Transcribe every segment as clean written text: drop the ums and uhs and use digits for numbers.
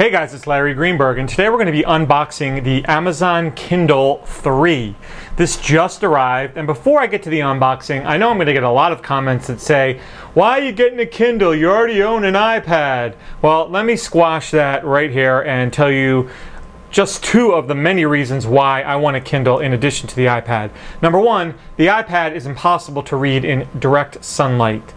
Hey guys, it's Larry Greenberg, and today we're going to be unboxing the Amazon Kindle 3. This just arrived, and before I get to the unboxing, I know I'm going to get a lot of comments that say, why are you getting a Kindle? You already own an iPad. Well, let me squash that right here and tell you just two of the many reasons why I want a Kindle in addition to the iPad. Number one, the iPad is impossible to read in direct sunlight.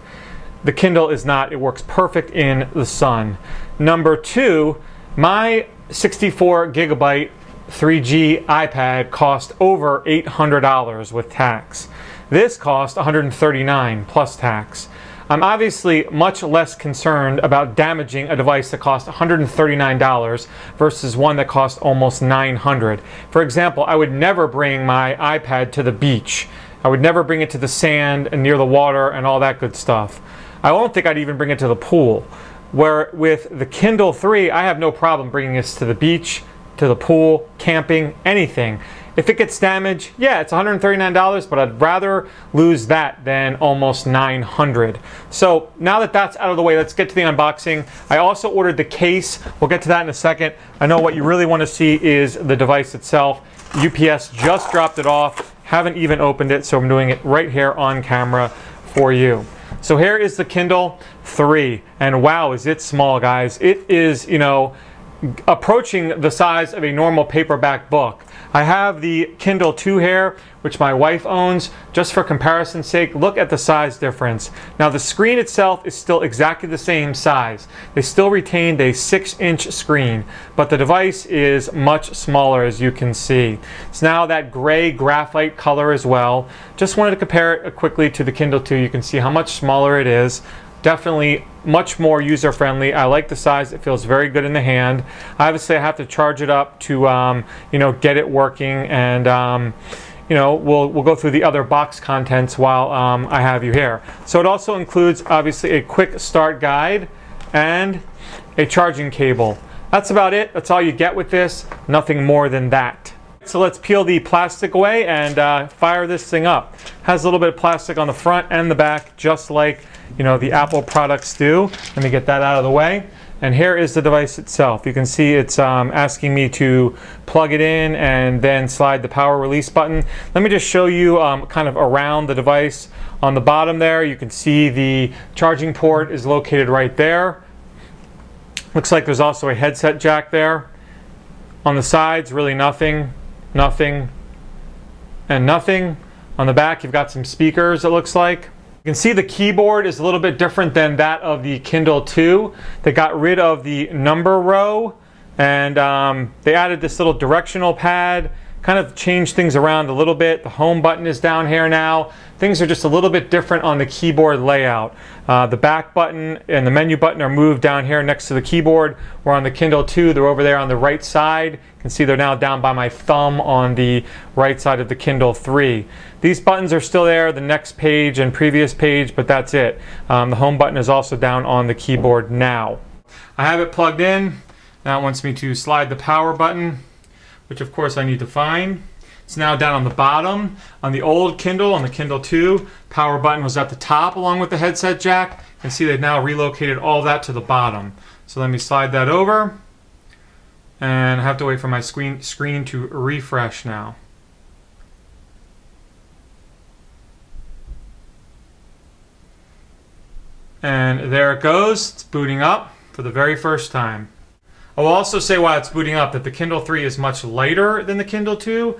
The Kindle is not. It works perfect in the sun. Number two, my 64 gigabyte 3G iPad cost over $800 with tax. This cost $139 plus tax. I'm obviously much less concerned about damaging a device that cost $139 versus one that cost almost $900. For example, I would never bring my iPad to the beach. I would never bring it to the sand and near the water and all that good stuff. I don't think I'd even bring it to the pool. Where with the Kindle 3, I have no problem bringing this to the beach, to the pool, camping, anything. If it gets damaged, yeah, it's $139, but I'd rather lose that than almost $900. So now that that's out of the way, let's get to the unboxing. I also ordered the case. We'll get to that in a second. I know what you really want to see is the device itself. UPS just dropped it off. Haven't even opened it, so I'm doing it right here on camera for you. So here is the Kindle 3, and wow, is it small, guys. It is, approaching the size of a normal paperback book. I have the Kindle 2 here, which my wife owns. Just for comparison's sake, look at the size difference. Now the screen itself is still exactly the same size. They still retained a 6-inch screen, but the device is much smaller, as you can see. It's now that gray graphite color as well. Just wanted to compare it quickly to the Kindle 2. You can see how much smaller it is. Definitely much more user-friendly. I like the size. It feels very good in the hand. Obviously, I have to charge it up to get it working, and we'll go through the other box contents while I have you here. So it also includes obviously a quick start guide and a charging cable. That's about it. That's all you get with this. Nothing more than that. So let's peel the plastic away and fire this thing up. Has a little bit of plastic on the front and the back, just like the Apple products do. Let me get that out of the way. And here is the device itself. You can see it's asking me to plug it in and then slide the power release button. Let me just show you kind of around the device. On the bottom there, you can see the charging port is located right there. Looks like there's also a headset jack there. On the sides, really nothing, nothing, and nothing. On the back, you've got some speakers, it looks like. You can see the keyboard is a little bit different than that of the Kindle 2. They got rid of the number row, and they added this little directional pad, kind of changed things around a little bit. The home button is down here now. Things are just a little bit different on the keyboard layout. The back button and the menu button are moved down here next to the keyboard, where on the Kindle 2 they're over there on the right side. You can see they're now down by my thumb on the right side of the Kindle 3. These buttons are still there, the next page and previous page, but that's it. The home button is also down on the keyboard now. I have it plugged in. Now it wants me to slide the power button, which of course I need to find. It's now down on the bottom. On the old Kindle, on the Kindle 2, power button was at the top along with the headset jack. You can see they've now relocated all that to the bottom. So let me slide that over. And I have to wait for my screen to refresh now. And there it goes. It's booting up for the very first time. I will also say while it's booting up that the Kindle 3 is much lighter than the Kindle 2.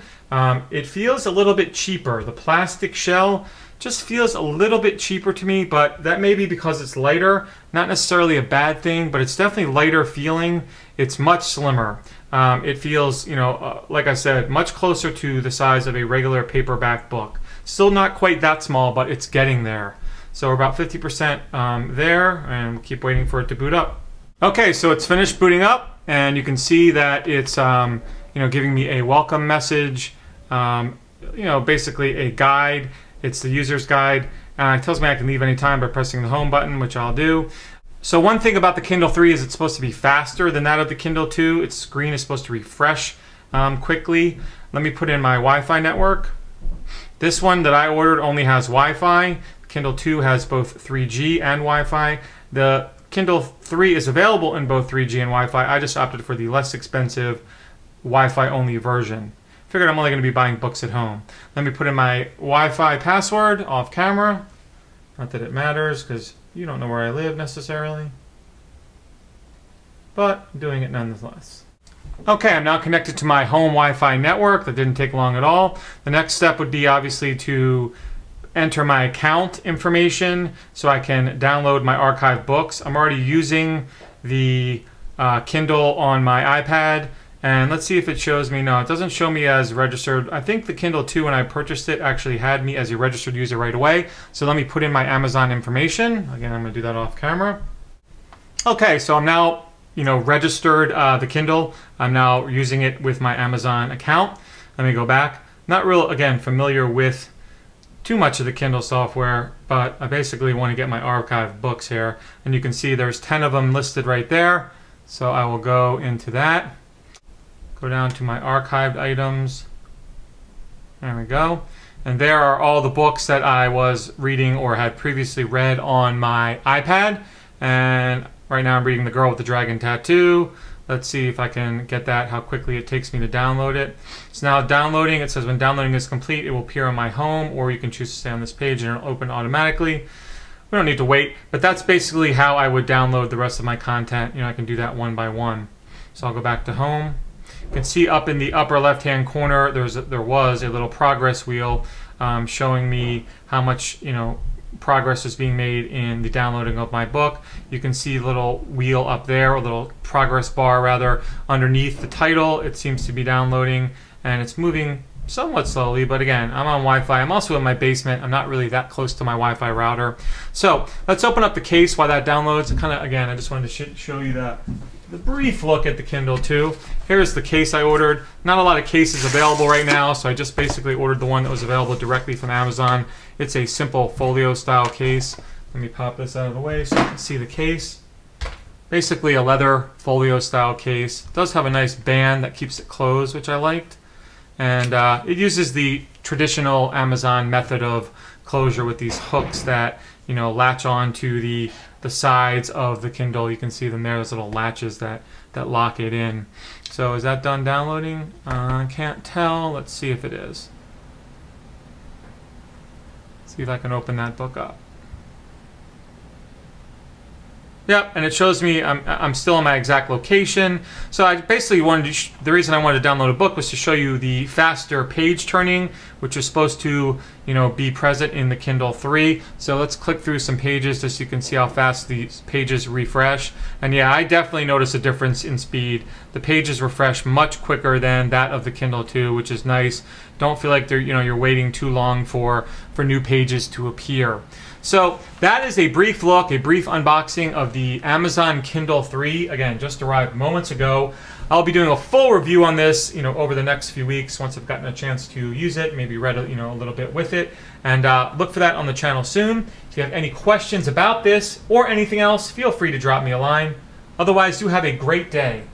It feels a little bit cheaper. The plastic shell just feels a little bit cheaper to me, but that may be because it's lighter. Not necessarily a bad thing, but it's definitely lighter feeling. It's much slimmer. It feels, like I said, much closer to the size of a regular paperback book. Still not quite that small, but it's getting there. So we're about 50% there, and we'll keep waiting for it to boot up. Okay, so it's finished booting up, and you can see that it's giving me a welcome message, basically a guide. It's the user's guide. It tells me I can leave anytime by pressing the home button, which I'll do. So one thing about the Kindle 3 is it's supposed to be faster than that of the Kindle 2. Its screen is supposed to refresh quickly. Let me put in my Wi-Fi network. This one that I ordered only has Wi-Fi. Kindle 2 has both 3G and Wi-Fi. The Kindle 3 is available in both 3G and Wi-Fi. I just opted for the less expensive Wi-Fi only version. Figured I'm only going to be buying books at home. Let me put in my Wi-Fi password off camera. Not that it matters because you don't know where I live necessarily. But I'm doing it nonetheless. Okay, I'm now connected to my home Wi-Fi network. That didn't take long at all. The next step would be obviously to enter my account information so I can download my archived books. I'm already using the Kindle on my iPad, and let's see if it shows me. No, it doesn't show me as registered. I think the Kindle 2, when I purchased it, actually had me as a registered user right away. So let me put in my Amazon information. Again, I'm going to do that off camera. Okay, so I'm now registered the Kindle. I'm now using it with my Amazon account. Let me go back. Not real, again, familiar with too much of the Kindle software, but I basically want to get my archived books here. And you can see there's 10 of them listed right there. So I will go into that. Go down to my archived items. There we go. And there are all the books that I was reading or had previously read on my iPad. And right now I'm reading The Girl with the Dragon Tattoo. Let's see if I can get that, how quickly it takes me to download it. It's now downloading. It says when downloading is complete, it will appear on my home, or you can choose to stay on this page and it'll open automatically. We don't need to wait, but that's basically how I would download the rest of my content. I can do that one by one. So I'll go back to home. You can see up in the upper left-hand corner, there was a little progress wheel showing me how much, progress is being made in the downloading of my book. You can see a little wheel up there, a little progress bar rather, underneath the title. It seems to be downloading, and it's moving somewhat slowly, but again, I'm on Wi-Fi. I'm also in my basement. I'm not really that close to my Wi-Fi router. So let's open up the case while that downloads. Again, I just wanted to show you the brief look at the Kindle 2. Here's the case I ordered. Not a lot of cases available right now, so I just basically ordered the one that was available directly from Amazon. It's a simple folio style case. Let me pop this out of the way so you can see the case. Basically a leather folio style case. It does have a nice band that keeps it closed, which I liked. And it uses the traditional Amazon method of closure with these hooks that latch on to the sides of the Kindle. You can see them there, those little latches that lock it in. So is that done downloading? I can't tell. Let's see if it is. See if I can open that book up. Yep, and it shows me I'm still in my exact location. So I basically wanted to, the reason I wanted to download a book was to show you the faster page turning, which is supposed to, be present in the Kindle 3. So let's click through some pages just so you can see how fast these pages refresh. And yeah, I definitely notice a difference in speed. The pages refresh much quicker than that of the Kindle 2, which is nice. Don't feel like you're waiting too long for new pages to appear. So that is a brief look, a brief unboxing of the Amazon Kindle 3. Again, just arrived moments ago. I'll be doing a full review on this, over the next few weeks once I've gotten a chance to use it, maybe read a little bit with it, and look for that on the channel soon. If you have any questions about this or anything else, feel free to drop me a line. Otherwise, do have a great day.